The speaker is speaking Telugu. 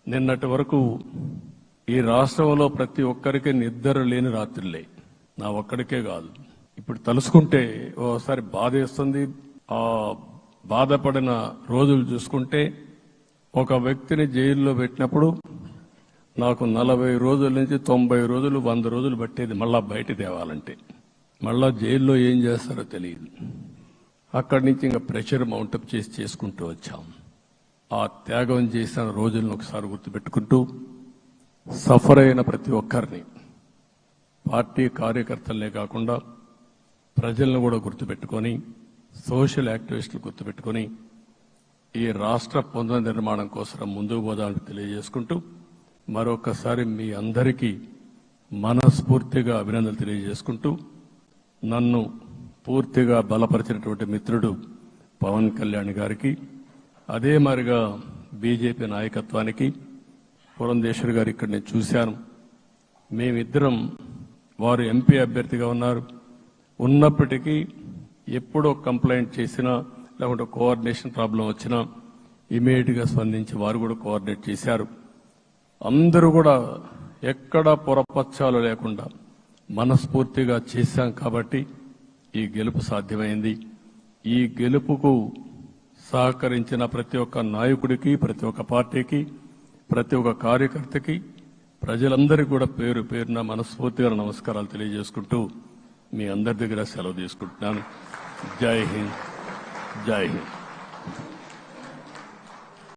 నిన్నటి వరకు ఈ రాష్ట్రంలో ప్రతి ఒక్కరికి నిద్ర లేని రాత్రులే, నా ఒక్కడికే కాదు. ఇప్పుడు తలుసుకుంటే ఓసారి బాధేస్తుంది. ఆ బాధపడిన రోజులు చూసుకుంటే ఒక వ్యక్తిని జైల్లో పెట్టినప్పుడు నాకు 40 రోజుల నుంచి 90 రోజులు 100 రోజులు పట్టేది మళ్ళా బయట తేవాలంటే. మళ్ళా జైల్లో ఏం చేస్తారో తెలియదు. అక్కడి నుంచి ఇంకా ప్రెషర్ మౌంటప్ చేసుకుంటూ వచ్చాం. ఆ త్యాగం చేసిన రోజులను ఒకసారి గుర్తుపెట్టుకుంటూ సఫర్ అయిన ప్రతి ఒక్కరిని, పార్టీ కార్యకర్తలనే కాకుండా ప్రజలను కూడా గుర్తుపెట్టుకొని, సోషల్ యాక్టివిస్టులు గుర్తుపెట్టుకొని ఈ రాష్ట్ర పునర్నిర్మాణం కోసం ముందుకు పోదామని తెలియజేసుకుంటూ మరొకసారి మీ అందరికీ మనస్ఫూర్తిగా అభినందనలు తెలియజేసుకుంటూ నన్ను పూర్తిగా బలపరిచినటువంటి మిత్రుడు పవన్ కళ్యాణ్ గారికి, అదే మాదిరిగా బీజేపీ నాయకత్వానికి, పురంధేశ్వరి గారు ఇక్కడ నేను చూశాను. మేమిద్దరం, వారు ఎంపీ అభ్యర్థిగా ఉన్నప్పటికీ ఎప్పుడో కంప్లైంట్ చేసినా లేకుంటే కోఆర్డినేషన్ ప్రాబ్లం వచ్చినా ఇమీడియట్ గా స్పందించి వారు కూడా కోఆర్డినేట్ చేశారు. అందరూ కూడా ఎక్కడా పొరపచ్చాలు లేకుండా మనస్ఫూర్తిగా చేశాం కాబట్టి ఈ గెలుపు సాధ్యమైంది. ఈ గెలుపుకు సహకరించిన ప్రతి ఒక్క నాయకుడికి, ప్రతి ఒక్క పార్టీకి, ప్రతి ఒక్క కార్యకర్తకి, ప్రజలందరికీ కూడా పేరు పేరున మనస్ఫూర్తిగా నమస్కారాలు తెలియజేసుకుంటూ మీ అందరి దగ్గర సెలవు తీసుకుంటున్నాను. జై హింద్, జై హింద్.